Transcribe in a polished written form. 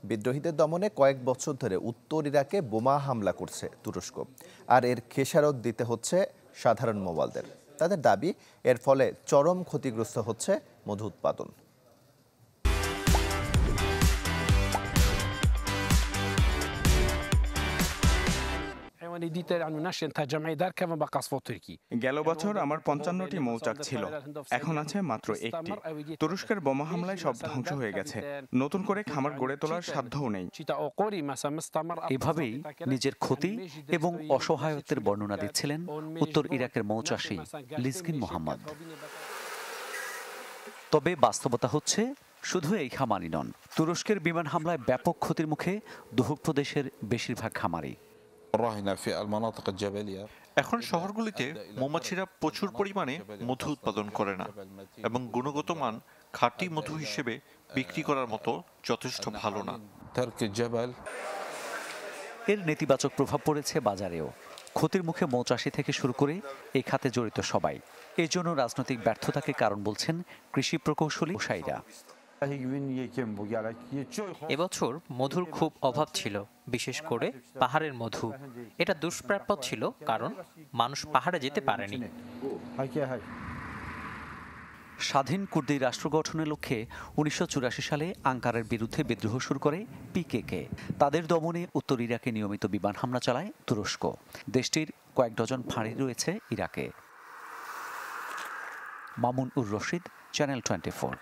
বিদ্রোহীদের দমনে কয়েক বছর ধরে উত্তর ইরাকে বোমা হামলা করছে তুরস্ক, আর এর খেসারত দিতে হচ্ছে সাধারণ মোবালদের। তাদের দাবি, এর ফলে চরম ক্ষতিগ্রস্ত হচ্ছে মধু উৎপাদন। গেল বছর আমার ৫৫টি মৌচাক ছিল, এখন আছে মাত্র একটি। তুরস্কের বোমা হামলায় সব ধ্বংস হয়ে গেছে, নতুন করে খামার গড়ে তোলার সাধ্যও নেই। এভাবেই নিজের ক্ষতি এবং অসহায়ত্বের বর্ণনা দিচ্ছিলেন উত্তর ইরাকের মৌচাষী লিজগিন মোহাম্মদ। তবে বাস্তবতা হচ্ছে শুধু এই খামারই নন, তুরস্কের বিমান হামলায় ব্যাপক ক্ষতির মুখে দুহুক প্রদেশের বেশিরভাগ খামারি। এখন শহরগুলিতে মৌমাছিরা প্রচুর পরিমাণে মধু উৎপাদন করে না এবং গুণগত মান খাঁটি মধু হিসেবে বিক্রি করার মতো যথেষ্ট ভালো না। এর নেতিবাচক প্রভাব পড়েছে বাজারেও। ক্ষতির মুখে মৌচাষী থেকে শুরু করে এই খাতে জড়িত সবাই। এর জন্য রাজনৈতিক ব্যর্থতাকে কারণ বলছেন কৃষি প্রকৌশলী ব্যবসায়ীরা। এবছর মধুর খুব অভাব ছিল, বিশেষ করে পাহাড়ের মধু। এটা দুষ্প্রাপ্য ছিল কারণ মানুষ পাহাড়ে যেতে পারেনি। স্বাধীন কুর্দি রাষ্ট্র গঠনের লক্ষ্যে ১৯৮৪ সালে আঙ্কারার বিরুদ্ধে বিদ্রোহ শুরু করে পিকেকে। তাদের দমনে উত্তর ইরাকে নিয়মিত বিমান হামলা চালায় তুরস্ক। দেশটির কয়েক ডজন ফাঁড়ি রয়েছে ইরাকে। মামুন উর রশিদ, চ্যানেল 24।